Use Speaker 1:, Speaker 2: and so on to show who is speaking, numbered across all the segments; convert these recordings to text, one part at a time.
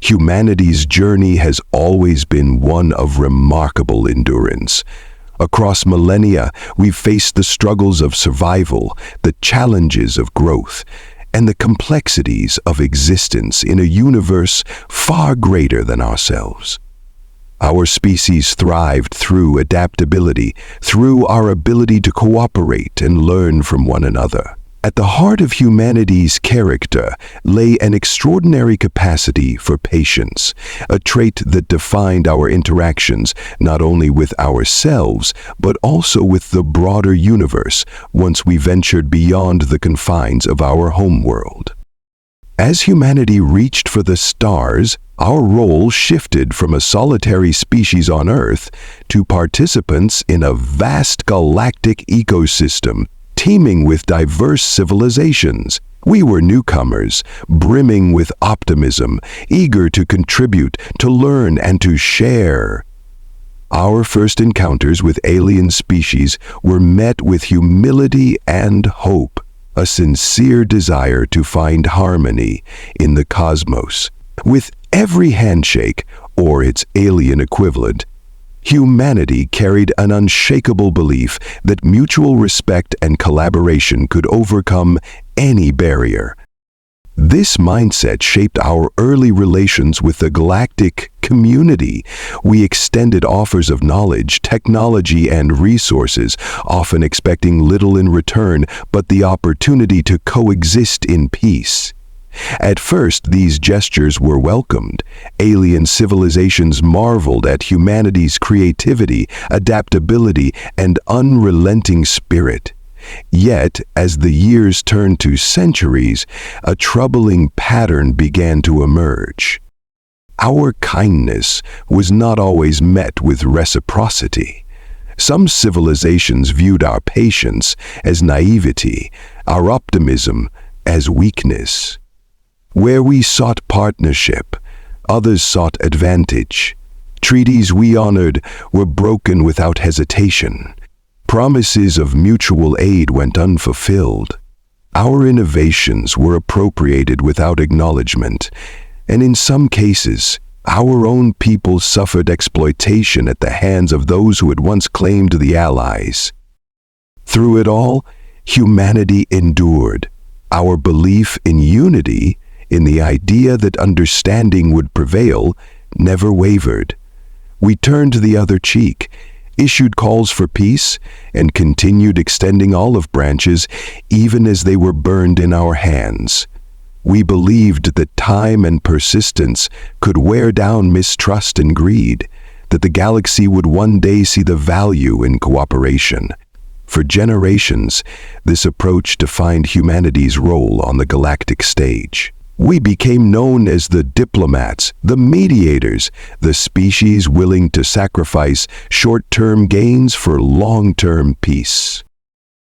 Speaker 1: Humanity's journey has always been one of remarkable endurance. Across millennia, we've faced the struggles of survival, the challenges of growth, and the complexities of existence in a universe far greater than ourselves. Our species thrived through adaptability, through our ability to cooperate and learn from one another. At the heart of humanity's character lay an extraordinary capacity for patience, a trait that defined our interactions not only with ourselves, but also with the broader universe once we ventured beyond the confines of our homeworld. As humanity reached for the stars, our role shifted from a solitary species on Earth to participants in a vast galactic ecosystem teeming with diverse civilizations. We were newcomers, brimming with optimism, eager to contribute, to learn, and to share. Our first encounters with alien species were met with humility and hope, a sincere desire to find harmony in the cosmos. With every handshake, or its alien equivalent, humanity carried an unshakable belief that mutual respect and collaboration could overcome any barrier. This mindset shaped our early relations with the galactic community. We extended offers of knowledge, technology, and resources, often expecting little in return but the opportunity to coexist in peace. At first, these gestures were welcomed. Alien civilizations marveled at humanity's creativity, adaptability, and unrelenting spirit. Yet, as the years turned to centuries, a troubling pattern began to emerge. Our kindness was not always met with reciprocity. Some civilizations viewed our patience as naivety, our optimism as weakness. Where we sought partnership, others sought advantage. Treaties we honored were broken without hesitation. Promises of mutual aid went unfulfilled. Our innovations were appropriated without acknowledgement, and in some cases, our own people suffered exploitation at the hands of those who had once claimed the Allies. Through it all, humanity endured. Our belief in unity, in the idea that understanding would prevail, never wavered. We turned the other cheek, issued calls for peace, and continued extending olive branches even as they were burned in our hands. We believed that time and persistence could wear down mistrust and greed, that the galaxy would one day see the value in cooperation. For generations, this approach defined humanity's role on the galactic stage. We became known as the diplomats, the mediators, the species willing to sacrifice short-term gains for long-term peace.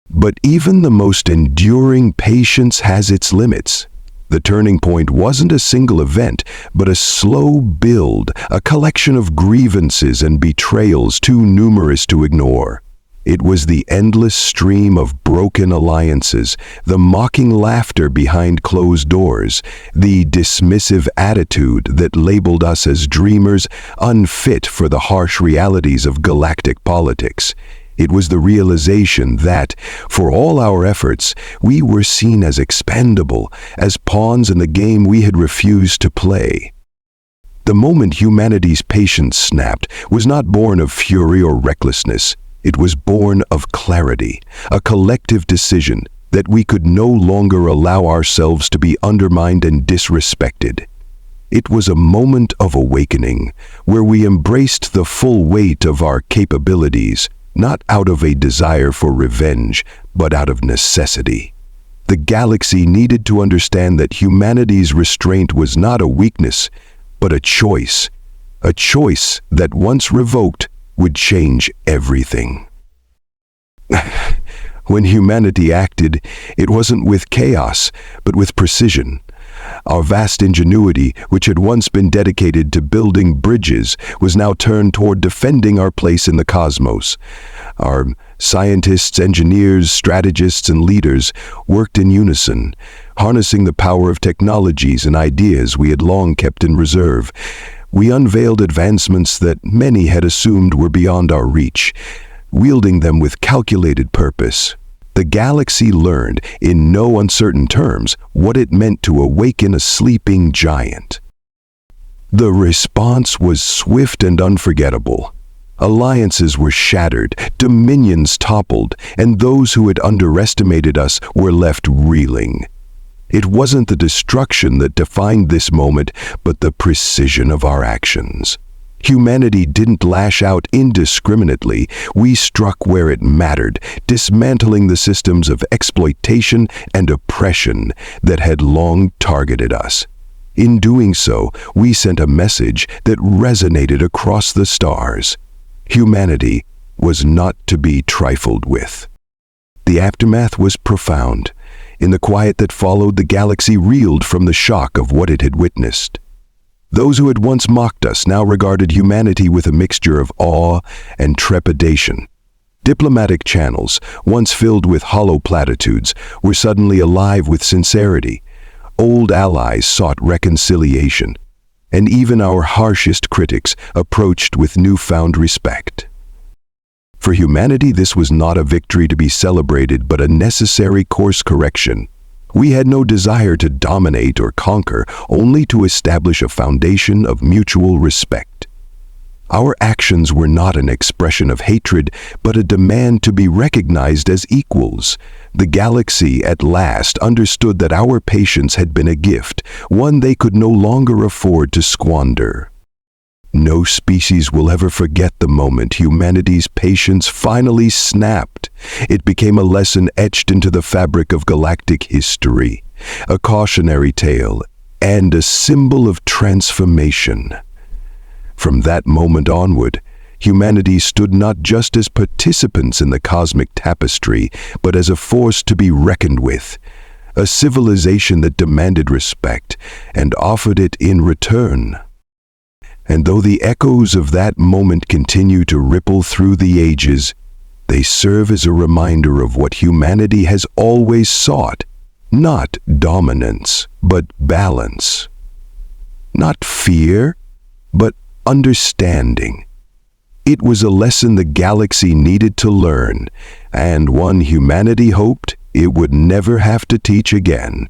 Speaker 1: But even the most enduring patience has its limits. The turning point wasn't a single event, but a slow build, a collection of grievances and betrayals too numerous to ignore. It was the endless stream of broken alliances, the mocking laughter behind closed doors, the dismissive attitude that labeled us as dreamers unfit for the harsh realities of galactic politics. It was the realization that, for all our efforts, we were seen as expendable, as pawns in the game we had refused to play. The moment humanity's patience snapped was not born of fury or recklessness. It was born of clarity, a collective decision that we could no longer allow ourselves to be undermined and disrespected. It was a moment of awakening, where we embraced the full weight of our capabilities, not out of a desire for revenge, but out of necessity. The galaxy needed to understand that humanity's restraint was not a weakness, but a choice that once revoked would change everything. When humanity acted, it wasn't with chaos, but with precision. Our vast ingenuity, which had once been dedicated to building bridges, was now turned toward defending our place in the cosmos. Our scientists, engineers, strategists, and leaders worked in unison, harnessing the power of technologies and ideas we had long kept in reserve. We unveiled advancements that many had assumed were beyond our reach, wielding them with calculated purpose. The galaxy learned, in no uncertain terms, what it meant to awaken a sleeping giant. The response was swift and unforgettable. Alliances were shattered, dominions toppled, and those who had underestimated us were left reeling. It wasn't the destruction that defined this moment, but the precision of our actions. Humanity didn't lash out indiscriminately. We struck where it mattered, dismantling the systems of exploitation and oppression that had long targeted us. In doing so, we sent a message that resonated across the stars. Humanity was not to be trifled with. The aftermath was profound. In the quiet that followed, the galaxy reeled from the shock of what it had witnessed. Those who had once mocked us now regarded humanity with a mixture of awe and trepidation. Diplomatic channels, once filled with hollow platitudes, were suddenly alive with sincerity. Old allies sought reconciliation, and even our harshest critics approached with newfound respect. For humanity, this was not a victory to be celebrated, but a necessary course correction. We had no desire to dominate or conquer, only to establish a foundation of mutual respect. Our actions were not an expression of hatred, but a demand to be recognized as equals. The galaxy at last understood that our patience had been a gift, one they could no longer afford to squander. No species will ever forget the moment humanity's patience finally snapped. It became a lesson etched into the fabric of galactic history, a cautionary tale, and a symbol of transformation. From that moment onward, humanity stood not just as participants in the cosmic tapestry, but as a force to be reckoned with, a civilization that demanded respect and offered it in return. And though the echoes of that moment continue to ripple through the ages, they serve as a reminder of what humanity has always sought: not dominance, but balance. Not fear, but understanding. It was a lesson the galaxy needed to learn, and one humanity hoped it would never have to teach again.